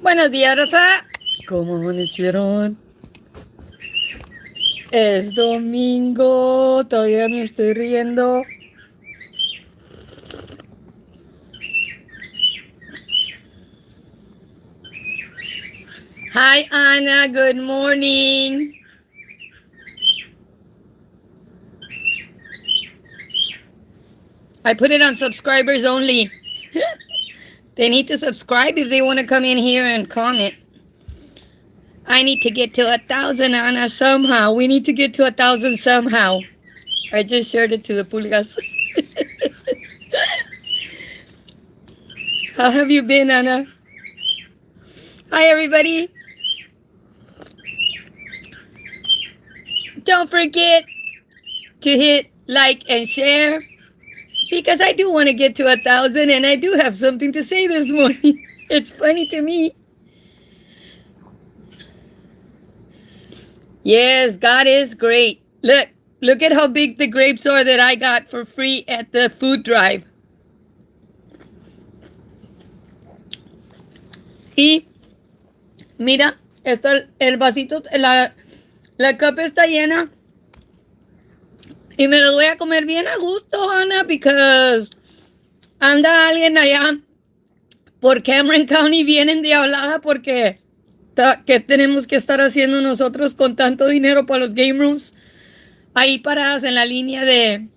Buenos días, Rosa. ¿Cómo amanecieron? Es domingo, todavía me estoy riendo. Hi, Anna. Good morning. I put it on subscribers only. They need to subscribe if they want to come in here and comment. I need to get to 1,000, Anna, somehow. We need to get to 1,000 somehow. I just shared it to the pulgas. How have you been, Anna? Hi, everybody. Don't forget to hit like and share because I do want to get to 1,000 and I do have something to say this morning. It's funny to me. Yes, God is great. Look at how big the grapes are that I got for free at the food drive. Y mira, el vasito, la cup está llena. Y me los voy a comer bien a gusto, Ana, because anda alguien allá por Cameron County bien endiablada porque ¿qué tenemos que estar haciendo nosotros con tanto dinero para los game rooms? Ahí paradas en la línea del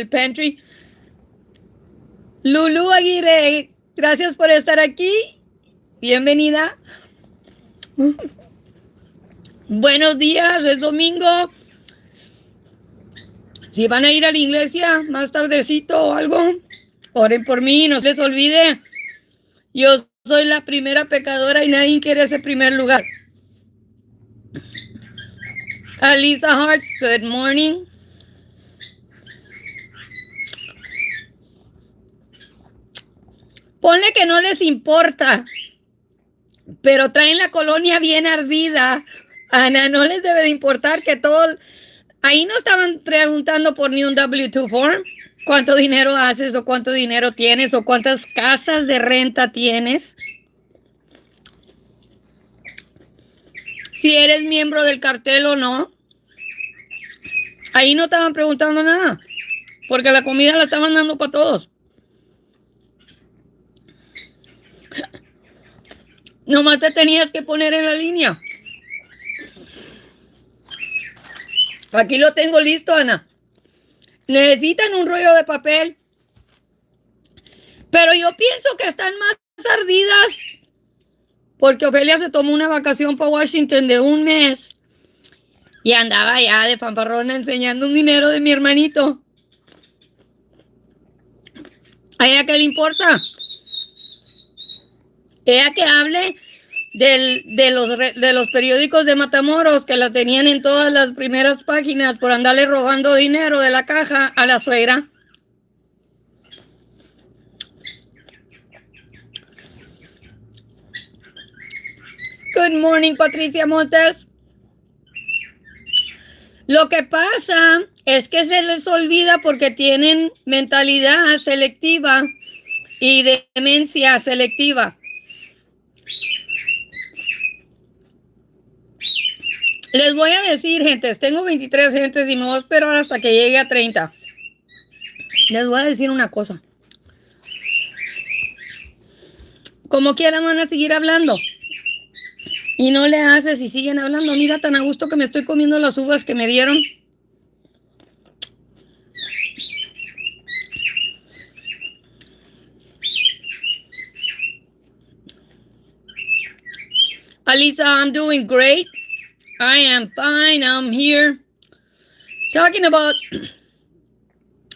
pantry. Lulu Aguirre, gracias por estar aquí. Bienvenida. Buenos días, es domingo. Si van a ir a la iglesia más tardecito o algo, oren por mí, no se les olvide. Yo soy la primera pecadora y nadie quiere ese primer lugar. Alisa Hartz, good morning. Ponle que no les importa, pero traen la colonia bien ardida. Ana, no les debe de importar que todo... Ahí no estaban preguntando por ni un W2 form. ¿Cuánto dinero haces o cuánto dinero tienes o cuántas casas de renta tienes? Si eres miembro del cartel o no. Ahí no estaban preguntando nada, porque la comida la estaban dando para todos. Nomás te tenías que poner en la línea. Aquí lo tengo listo, Ana. Necesitan un rollo de papel. Pero yo pienso que están más ardidas porque Ofelia se tomó una vacación para Washington de un mes y andaba ya de fanfarrona enseñando un dinero de mi hermanito. ¿A ella qué le importa? Ella que hable de los periódicos de Matamoros que la tenían en todas las primeras páginas por andarle robando dinero de la caja a la suegra. Good morning, Patricia Montes. Lo que pasa es que se les olvida porque tienen mentalidad selectiva y demencia selectiva. Les voy a decir, gentes, tengo 23 gentes y me voy a esperar hasta que llegue a 30. Les voy a decir una cosa. Como quieran van a seguir hablando. Y no le haces y siguen hablando. Mira tan a gusto que me estoy comiendo las uvas que me dieron. Alisa, I'm doing great. I am fine. I'm here talking about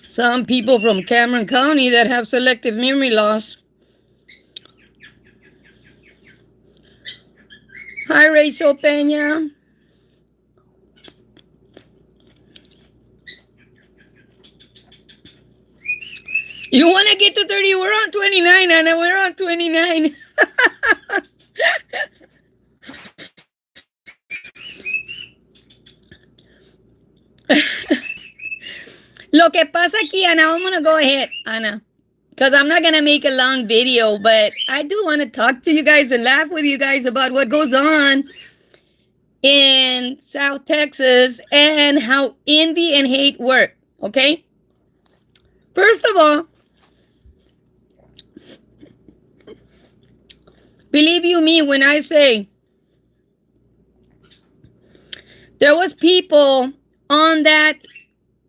some people from Cameron County that have selective memory loss. Hi, Rachel Peña. You want to get to 30? We're on 29, Anna. We're on 29. Lo que pasa aquí, Ana, I'm gonna go ahead, Ana. because I'm not going to make a long video, but I do want to talk to you guys and laugh with you guys about what goes on in South Texas and how envy and hate work, okay? First of all, believe you me when I say there was people on that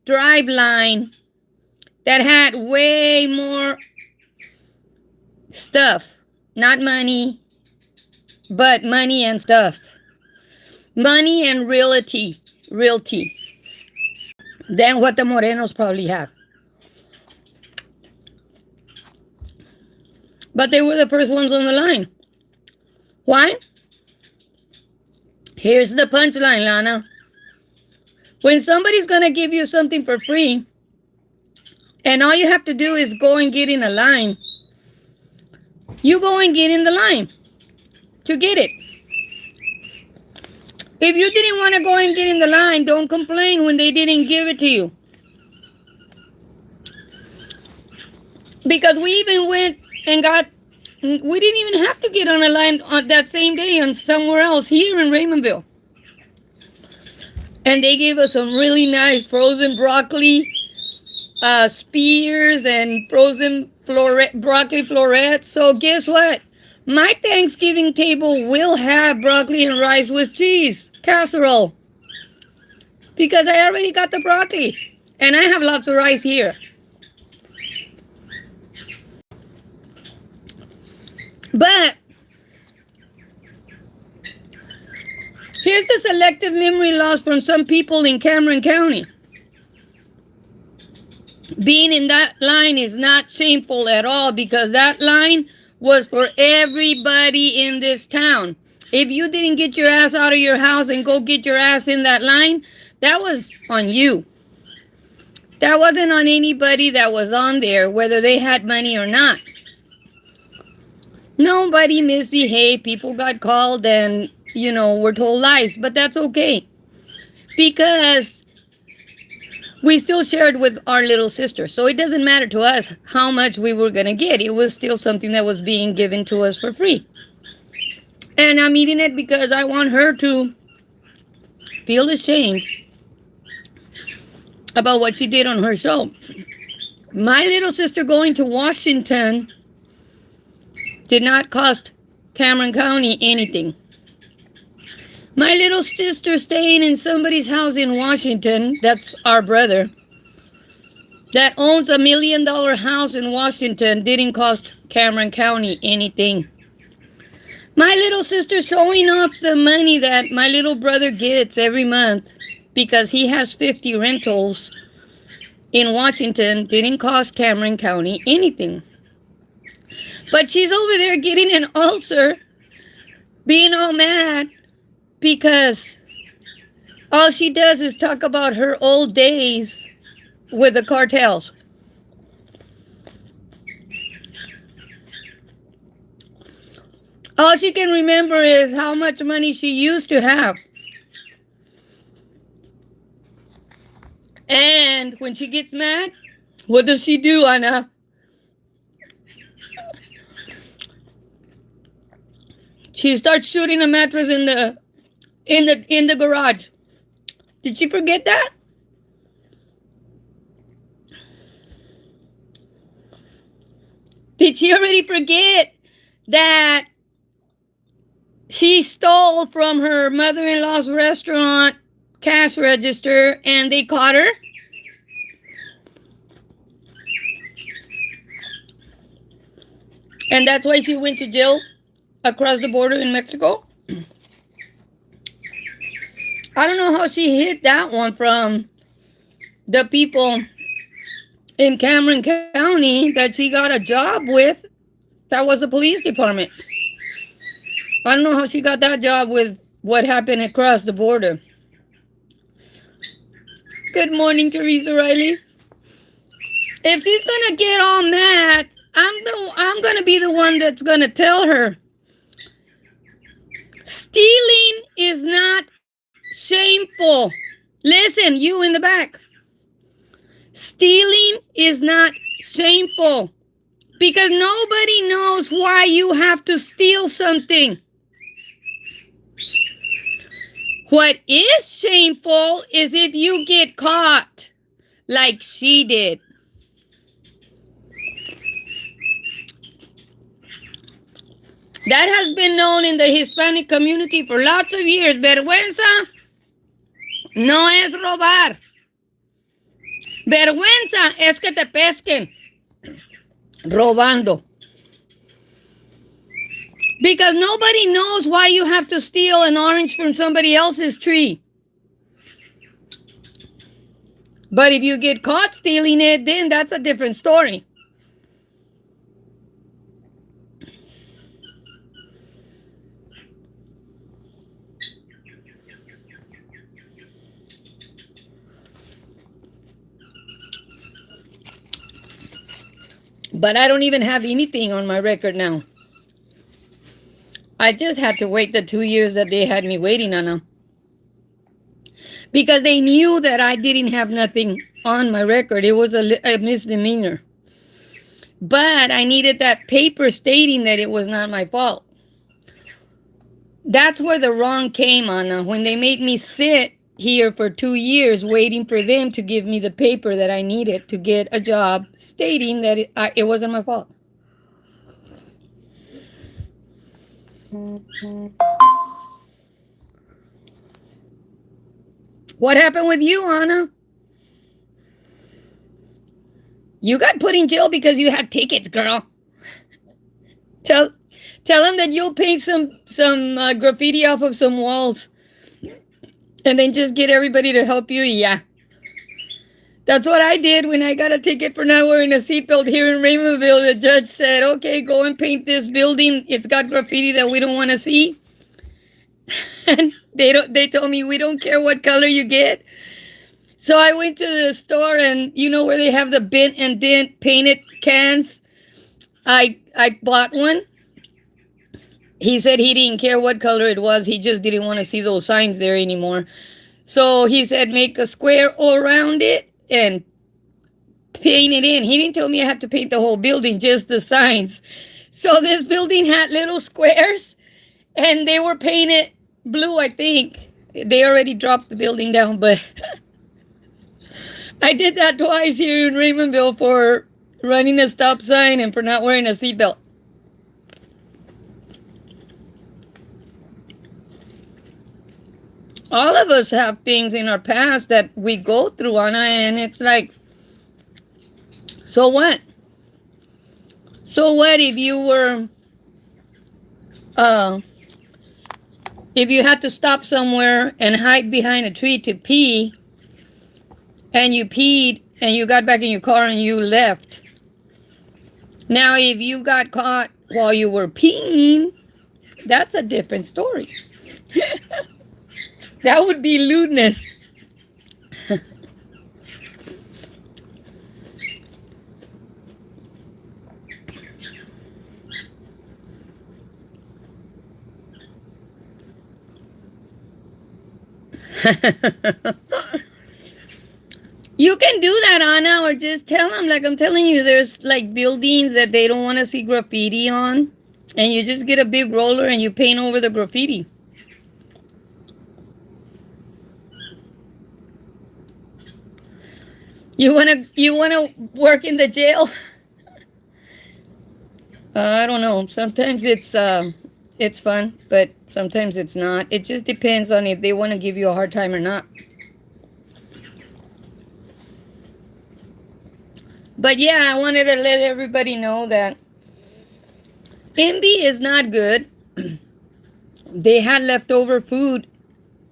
drive line that had way more stuff. Not money, but money and stuff. Money and realty than what the Morenos probably have. But they were the first ones on the line. Why? Here's the punchline, Lana. When somebody's going to give you something for free, and all you have to do is go and get in a line, you go and get in the line to get it. If you didn't want to go and get in the line, don't complain when they didn't give it to you. Because we even went and we didn't even have to get on a line on that same day on somewhere else here in Raymondville. And they gave us some really nice frozen broccoli spears and frozen broccoli florets. So guess what? My Thanksgiving table will have broccoli and rice with cheese casserole. Because I already got the broccoli. And I have lots of rice here. But here's the selective memory loss from some people in Cameron County. Being in that line is not shameful at all because that line was for everybody in this town. If you didn't get your ass out of your house and go get your ass in that line, that was on you. That wasn't on anybody that was on there, whether they had money or not. Nobody misbehaved. People got called and, were told lies. But that's okay. Because we still shared with our little sister. So it doesn't matter to us how much we were going to get. It was still something that was being given to us for free. And I'm eating it because I want her to feel ashamed about what she did on her show. My little sister going to Washington did not cost Cameron County anything. My little sister staying in somebody's house in Washington, that's our brother, that owns $1 million house in Washington, didn't cost Cameron County anything. My little sister showing off the money that my little brother gets every month because he has 50 rentals in Washington didn't cost Cameron County anything. But she's over there getting an ulcer, being all mad, because all she does is talk about her old days with the cartels. All she can remember is how much money she used to have. And when she gets mad, what does she do, Anna? She starts shooting a mattress in the garage. Did she forget that? Did she already forget that she stole from her mother-in-law's restaurant cash register and they caught her? And that's why she went to jail across the border in Mexico? I don't know how she hid that one from the people in Cameron County that she got a job with. That was the police department. I don't know how she got that job with what happened across the border. Good morning, Teresa Riley. If she's gonna get all mad, I'm gonna be the one that's gonna tell her. Stealing is not shameful. Listen, you in the back. Stealing is not shameful. Because nobody knows why you have to steal something. What is shameful is if you get caught like she did. That has been known in the Hispanic community for lots of years. Vergüenza no es robar. Vergüenza es que te pesquen robando. Because nobody knows why you have to steal an orange from somebody else's tree. But if you get caught stealing it, then that's a different story. But I don't even have anything on my record now. I just had to wait the 2 years that they had me waiting on them. Because they knew that I didn't have nothing on my record. It was a misdemeanor. But I needed that paper stating that it was not my fault. That's where the wrong came, Anna. When they made me sit here for 2 years waiting for them to give me the paper that I needed to get a job stating that it wasn't my fault. What happened with you, Anna? You got put in jail because you had tickets, girl. Tell them that you'll paint some graffiti off of some walls. And then just get everybody to help you. Yeah. That's what I did when I got a ticket for not wearing a seatbelt here in Raymondville. The judge said, okay, go and paint this building. It's got graffiti that we don't want to see. And they told me, we don't care what color you get. So I went to the store, and you know where they have the bent and dent painted cans? I bought one. He said he didn't care what color it was. He just didn't want to see those signs there anymore. So he said, make a square all around it and paint it in. He didn't tell me I had to paint the whole building, just the signs. So this building had little squares, and they were painted blue, I think. They already dropped the building down, but I did that twice here in Raymondville for running a stop sign and for not wearing a seatbelt. All of us have things in our past that we go through, Anna, and it's like, so what? So what if you were, if you had to stop somewhere and hide behind a tree to pee, and you peed, and you got back in your car and you left. Now, if you got caught while you were peeing, that's a different story. That would be lewdness. You can do that, Anna, or just tell them, like I'm telling you, there's like buildings that they don't want to see graffiti on, and you just get a big roller and you paint over the graffiti. You wanna work in the jail? I don't know. Sometimes it's fun, but sometimes it's not. It just depends on if they want to give you a hard time or not. But yeah, I wanted to let everybody know that envy is not good. They had leftover food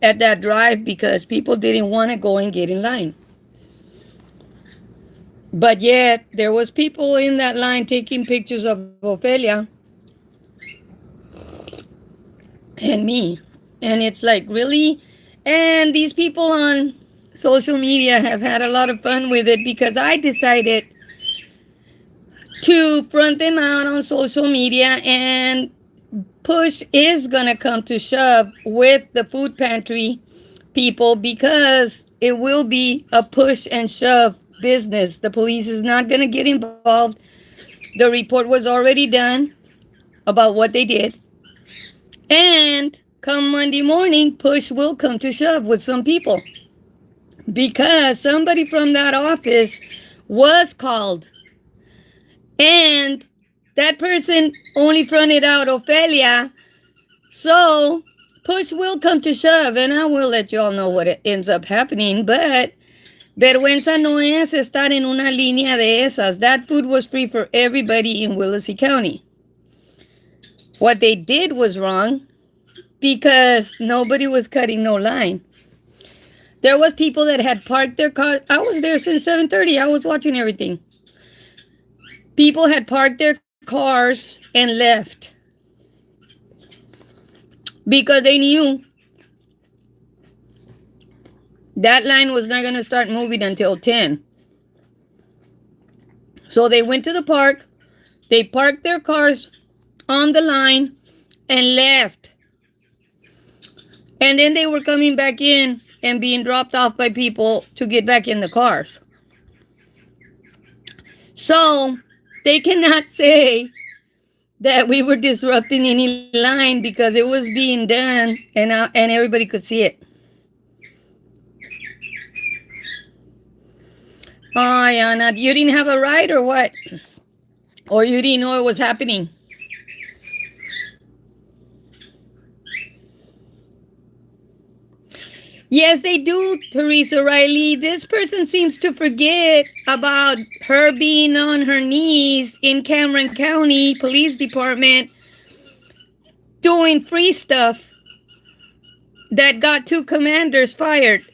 at that drive because people didn't want to go and get in line. But yet, there was people in that line taking pictures of Ophelia and me. And it's like, really? And these people on social media have had a lot of fun with it because I decided to front them out on social media, and push is going to come to shove with the food pantry people because it will be a push and shove business. The police is not going to get involved. The report was already done about what they did. And come Monday morning, push will come to shove with some people. Because somebody from that office was called. And that person only fronted out Ophelia. So push will come to shove. And I will let you all know what ends up happening. But vergüenza no es estar en una línea de esas. That food was free for everybody in Willacy County. What they did was wrong because nobody was cutting no line. There was people that had parked their cars. I was there since 7:30. I was watching everything. People had parked their cars and left because they knew that line was not going to start moving until 10. So they went to the park. They parked their cars on the line and left. And then they were coming back in and being dropped off by people to get back in the cars. So they cannot say that we were disrupting any line because it was being done and everybody could see it. Oh, Yana, you didn't have a ride or what? Or you didn't know it was happening? Yes, they do, Teresa Riley. This person seems to forget about her being on her knees in Cameron County Police Department doing free stuff that got 2 commanders fired.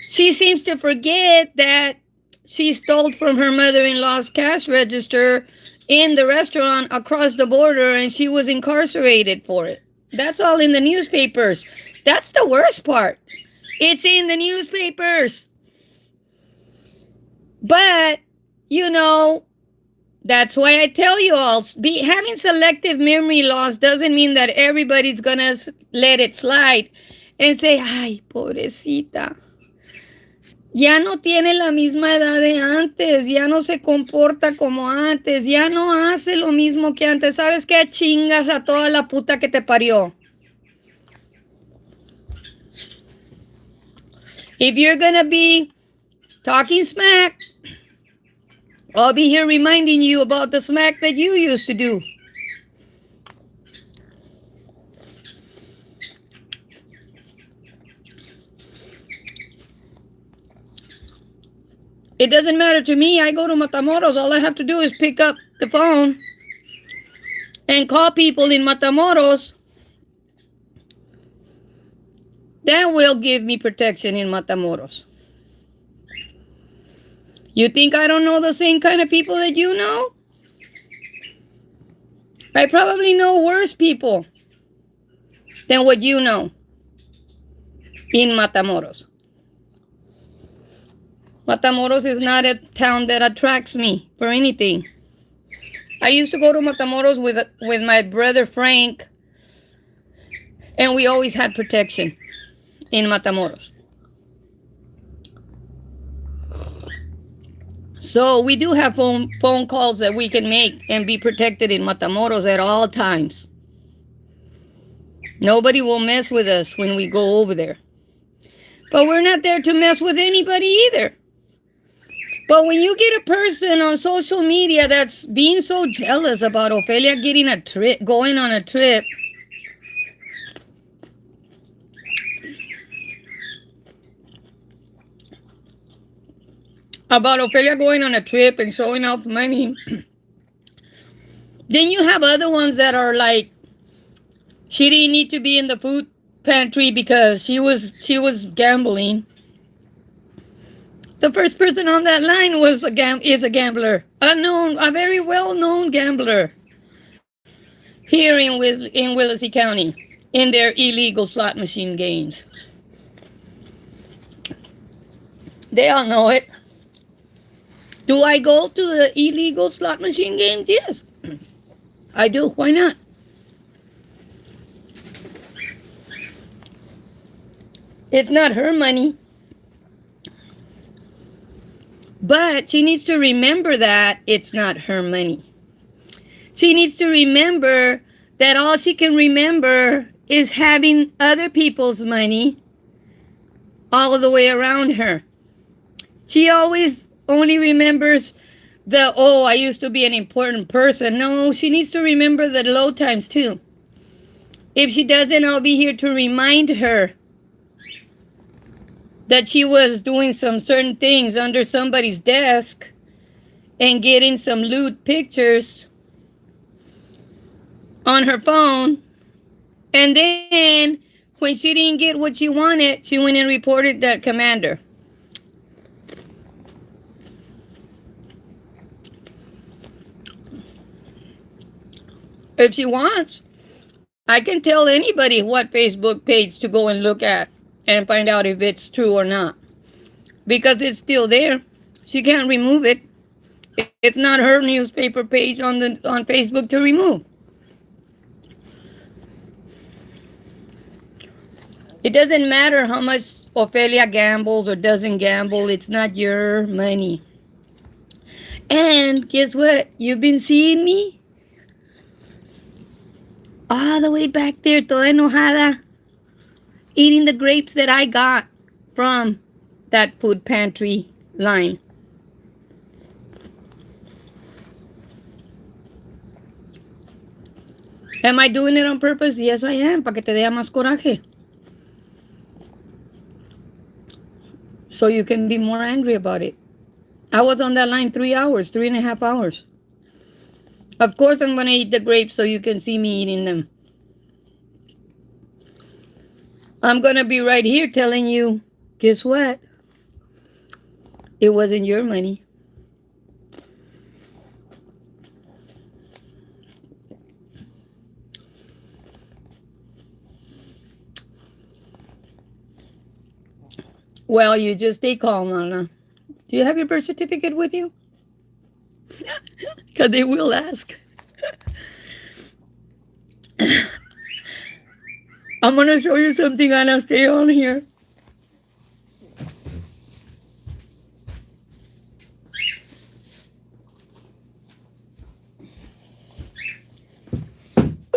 She seems to forget that she stole from her mother-in-law's cash register in the restaurant across the border and she was incarcerated for it. That's all in the newspapers. That's the worst part. It's in the newspapers. But, that's why I tell you all, having selective memory loss doesn't mean that everybody's going to let it slide and say, ay, pobrecita. Ya no tiene la misma edad de antes, ya no se comporta como antes, ya no hace lo mismo que antes. ¿Sabes qué? Chingas a toda la puta que te parió. If you're gonna be talking smack, I'll be here reminding you about the smack that you used to do. It doesn't matter to me. I go to Matamoros. All I have to do is pick up the phone and call people in Matamoros. That will give me protection in Matamoros. You think I don't know the same kind of people that you know? I probably know worse people than what you know in Matamoros. Matamoros is not a town that attracts me for anything. I used to go to Matamoros with my brother Frank, and we always had protection in Matamoros. So we do have phone calls that we can make and be protected in Matamoros at all times. Nobody will mess with us when we go over there. But we're not there to mess with anybody either. But when you get a person on social media that's being so jealous about Ophelia getting a trip, going on a trip, and showing off money, then you have other ones that are like, she didn't need to be in the food pantry because she was gambling. The first person on that line is a gambler, a very well-known gambler here in Willacy County in their illegal slot machine games. They all know it. Do I go to the illegal slot machine games? Yes, I do. Why not? It's not her money. But she needs to remember that it's not her money. She needs to remember that all she can remember is having other people's money all the way around her. She always only remembers the, oh, I used to be an important person. No, she needs to remember the low times too. If she doesn't, I'll be here to remind her that she was doing some certain things under somebody's desk and getting some lewd pictures on her phone. And then when she didn't get what she wanted, she went and reported that commander. If she wants, I can tell anybody what Facebook page to go and look at and find out if it's true or not. Because it's still there. She can't remove it. It's not her newspaper page on Facebook to remove. It doesn't matter how much Ophelia gambles or doesn't gamble. It's not your money. And guess what? You've been seeing me all the way back there, toda enojada, eating the grapes that I got from that food pantry line. Am I doing it on purpose? Yes, I am, para que te dé más coraje. So you can be more angry about it. I was on that line 3 hours, 3.5 hours. Of course I'm going to eat the grapes so you can see me eating them. I'm going to be right here telling you, guess what? It wasn't your money. Well, you just stay calm, Anna. Do you have your birth certificate with you? Because they will ask. I'm going to show you something, Anna. Stay on here.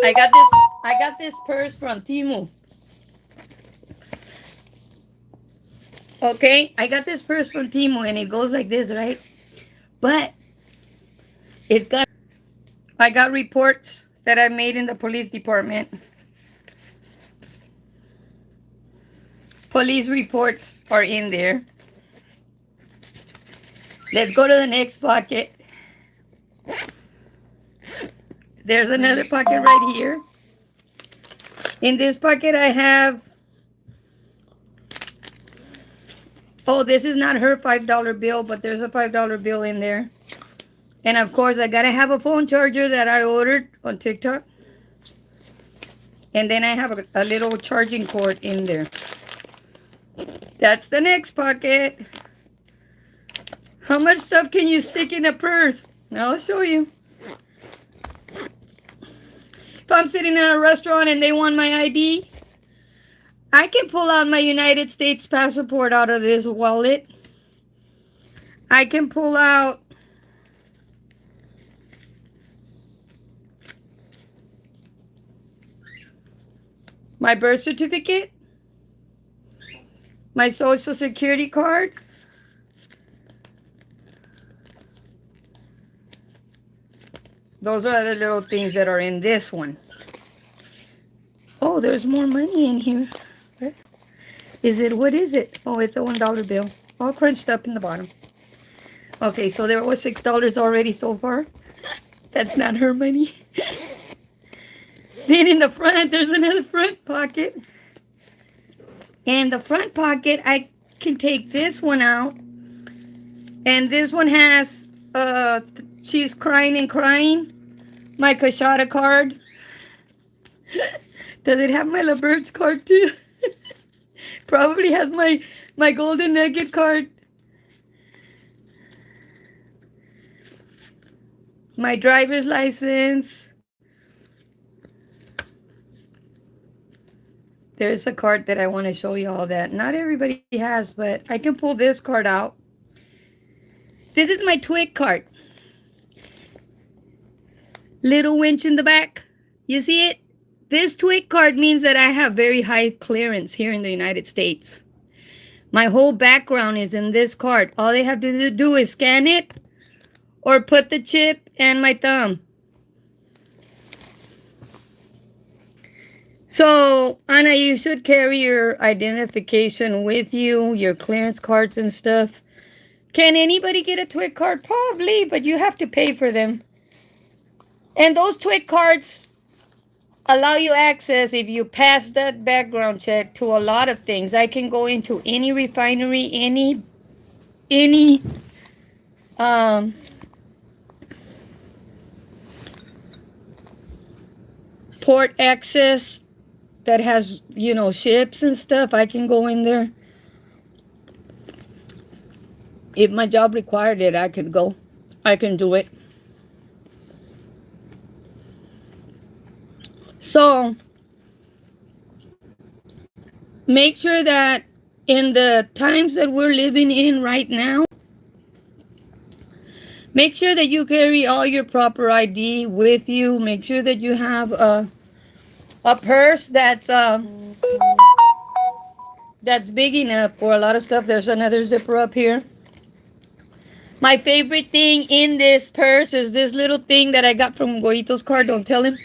I got this purse from Temu. Okay, I got this purse from Temu and it goes like this, right? But I got reports that I made in the police department. Police reports are in there. Let's go to the next pocket. There's another pocket right here. In this pocket I have, oh, this is not her $5 bill, but there's a $5 bill in there. And of course, I gotta have a phone charger that I ordered on TikTok. And then I have a little charging cord in there. That's the next pocket. How much stuff can you stick in a purse? I'll show you. If I'm sitting in a restaurant and they want my ID, I can pull out my United States passport out of this wallet. I can pull out my birth certificate, my social security card, those are the little things that are in this one. Oh, there's more money in here. What is it? Oh, it's a $1 bill, all crunched up in the bottom. Okay, so there was $6 already so far. That's not her money. Then in the front, there's another front pocket. And the front pocket, I can take this one out. And this one has, she's crying and crying. My Kashada card. Does it have my LaBert's card too? Probably has my Golden Nugget card. My driver's license. There's a card that I want to show you all that not everybody has, but I can pull this card out. This is my twig cart. Little winch in the back. You see it? This twig card means that I have very high clearance here in the United States. My whole background is in this card. All they have to do is scan it or put the chip and my thumb. So, Anna, you should carry your identification with you, your clearance cards and stuff. Can anybody get a twig card? Probably, but you have to pay for them. And those twig cards allow you access, if you pass that background check, to a lot of things. I can go into any refinery, any port access that has, ships and stuff. I can go in there. If my job required it, I could go. I can do it. So, make sure that in the times that we're living in right now, make sure that you carry all your proper ID with you. Make sure that you have a purse that's big enough for a lot of stuff. There's another zipper up here. My favorite thing in this purse is this little thing that I got from Goito's car. Don't tell him.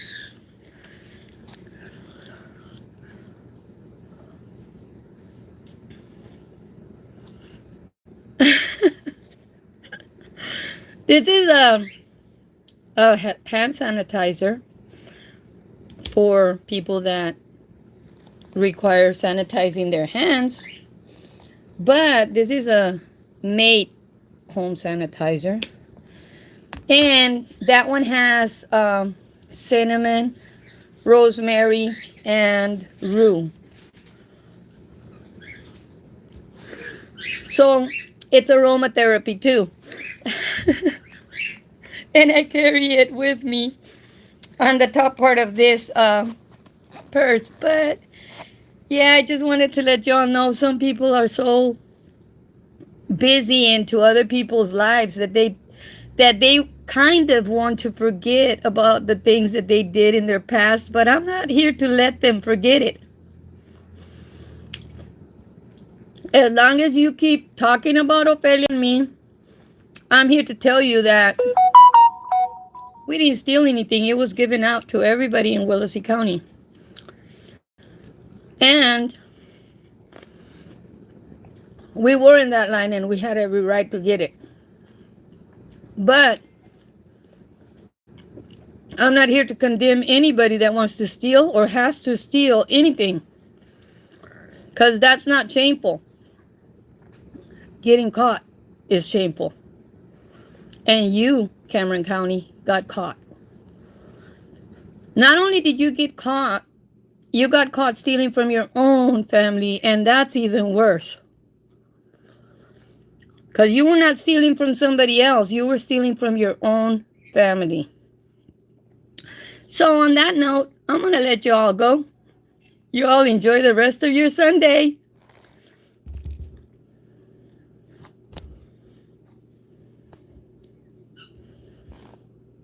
This is a hand sanitizer for people that require sanitizing their hands. But this is a Mate home sanitizer. And that one has cinnamon, rosemary, and rue. So it's aromatherapy too. And I carry it with me on the top part of this purse. But yeah, I just wanted to let y'all know some people are so busy into other people's lives that they kind of want to forget about the things that they did in their past. But I'm not here to let them forget it. As long as you keep talking about Ophelia and me, I'm here to tell you that we didn't steal anything. It was given out to everybody in Willacy County. And we were in that line and we had every right to get it. But I'm not here to condemn anybody that wants to steal or has to steal anything, because that's not shameful. Getting caught is shameful. And you, Cameron County, got caught. Not only did you get caught, you got caught stealing from your own family, and that's even worse. Because you were not stealing from somebody else. You were stealing from your own family. So on that note, I'm going to let you all go. You all enjoy the rest of your Sunday.